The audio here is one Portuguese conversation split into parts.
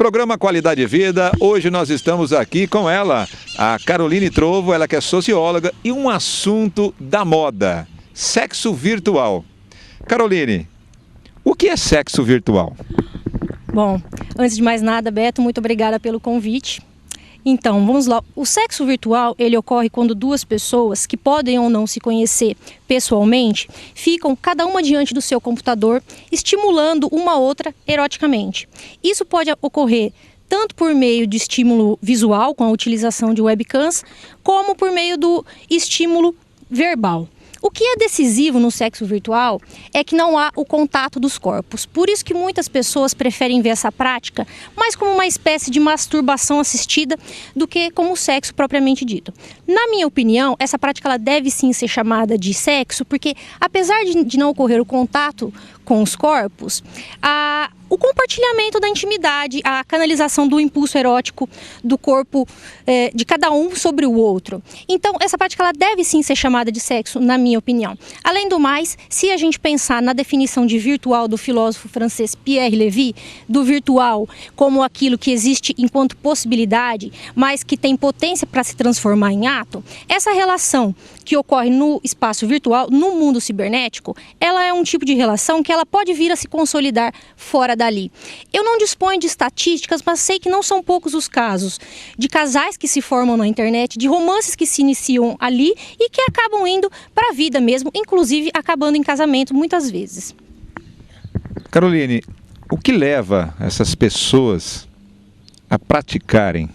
Programa Qualidade de Vida, hoje nós estamos aqui com ela, a Caroline Trovo, ela que é socióloga, e um assunto da moda, sexo virtual. Caroline, o que é sexo virtual? Bom, antes de mais nada, Beto, muito obrigada pelo convite. Então, vamos lá. O sexo virtual, ele ocorre quando duas pessoas que podem ou não se conhecer pessoalmente, ficam cada uma diante do seu computador, estimulando uma outra eroticamente. Isso pode ocorrer tanto por meio de estímulo visual, com a utilização de webcams, como por meio do estímulo verbal. O que é decisivo no sexo virtual é que não há o contato dos corpos. Por isso que muitas pessoas preferem ver essa prática mais como uma espécie de masturbação assistida do que como sexo propriamente dito. Na minha opinião, essa prática ela deve sim ser chamada de sexo, porque apesar de não ocorrer o contato com os corpos, o compartilhamento da intimidade, a canalização do impulso erótico do corpo de cada um sobre o outro. Então, essa prática ela deve sim ser chamada de sexo, na minha opinião. Além do mais, se a gente pensar na definição de virtual do filósofo francês Pierre Lévy, do virtual como aquilo que existe enquanto possibilidade, mas que tem potência para se transformar em ato, essa relação que ocorre no espaço virtual, no mundo cibernético, ela é um tipo de relação que ela pode vir a se consolidar fora dali. Eu não disponho de estatísticas, mas sei que não são poucos os casos de casais que se formam na internet, de romances que se iniciam ali e que acabam indo para a vida mesmo, inclusive acabando em casamento muitas vezes. Caroline, o que leva essas pessoas a praticarem?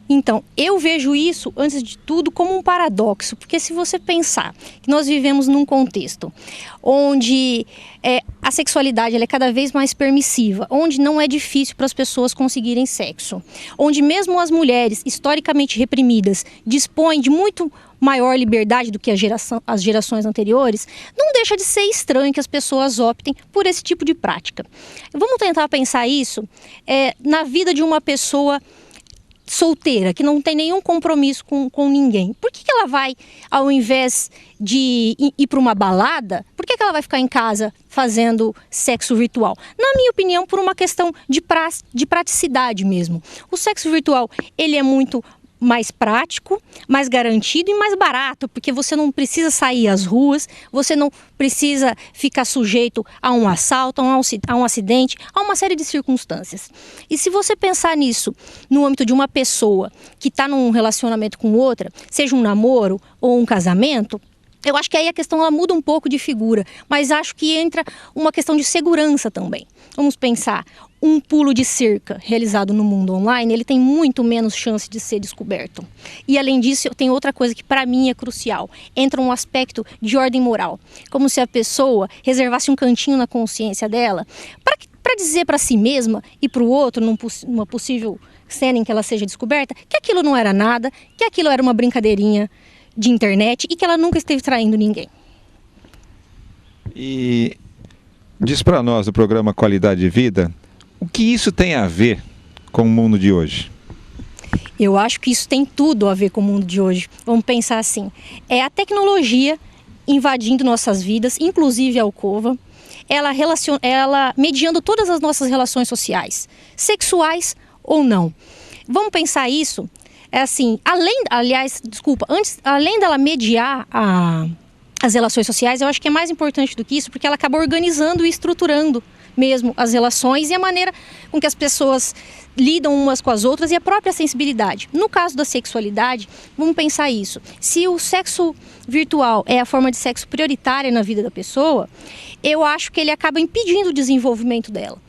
Então, eu vejo isso, antes de tudo, como um paradoxo, porque se você pensar que nós vivemos num contexto onde a sexualidade ela é cada vez mais permissiva, onde não é difícil para as pessoas conseguirem sexo, onde mesmo as mulheres historicamente reprimidas dispõem de muito maior liberdade do que as gerações anteriores, não deixa de ser estranho que as pessoas optem por esse tipo de prática. Vamos tentar pensar isso na vida de uma pessoa solteira, que não tem nenhum compromisso com ninguém. Por que ela vai, ao invés de ir para uma balada, por que ela vai ficar em casa fazendo sexo virtual? Na minha opinião, por uma questão de praticidade mesmo. O sexo virtual, ele é muito mais prático, mais garantido e mais barato, porque você não precisa sair às ruas, você não precisa ficar sujeito a um assalto, a um acidente, a uma série de circunstâncias. E se você pensar nisso no âmbito de uma pessoa que está num relacionamento com outra, seja um namoro ou um casamento, eu acho que aí a questão ela muda um pouco de figura, mas acho que entra uma questão de segurança também. Vamos pensar, um pulo de cerca realizado no mundo online, ele tem muito menos chance de ser descoberto. E além disso, tem outra coisa que para mim é crucial. Entra um aspecto de ordem moral. Como se a pessoa reservasse um cantinho na consciência dela para dizer para si mesma e para o outro, numa possível cena em que ela seja descoberta, que aquilo não era nada, que aquilo era uma brincadeirinha de internet e que ela nunca esteve traindo ninguém. E diz para nós do programa Qualidade de Vida, o que isso tem a ver com o mundo de hoje? Eu acho que isso tem tudo a ver com o mundo de hoje. Vamos pensar assim, é a tecnologia invadindo nossas vidas, inclusive a alcova, ela mediando todas as nossas relações sociais, sexuais ou não. Vamos pensar isso, além dela mediar as relações sociais, eu acho que é mais importante do que isso, porque ela acaba organizando e estruturando mesmo as relações e a maneira com que as pessoas lidam umas com as outras e a própria sensibilidade. No caso da sexualidade, vamos pensar isso. Se o sexo virtual é a forma de sexo prioritária na vida da pessoa, eu acho que ele acaba impedindo o desenvolvimento dela.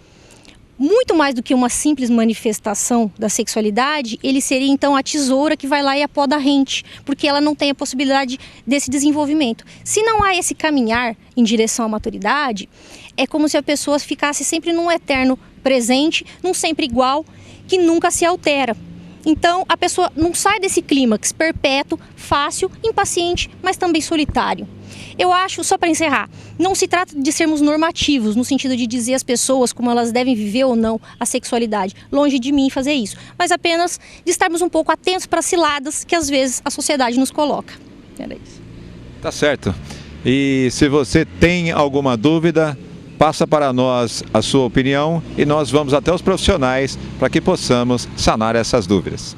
Muito mais do que uma simples manifestação da sexualidade, ele seria então a tesoura que vai lá e a poda rente, porque ela não tem a possibilidade desse desenvolvimento. Se não há esse caminhar em direção à maturidade, é como se a pessoa ficasse sempre num eterno presente, num sempre igual, que nunca se altera. Então a pessoa não sai desse clímax perpétuo, fácil, impaciente, mas também solitário. Eu acho, só para encerrar, não se trata de sermos normativos, no sentido de dizer às pessoas como elas devem viver ou não a sexualidade. Longe de mim fazer isso, mas apenas de estarmos um pouco atentos para as ciladas que às vezes a sociedade nos coloca. Era isso. Tá certo. E se você tem alguma dúvida, Passa para nós a sua opinião e nós vamos até os profissionais para que possamos sanar essas dúvidas.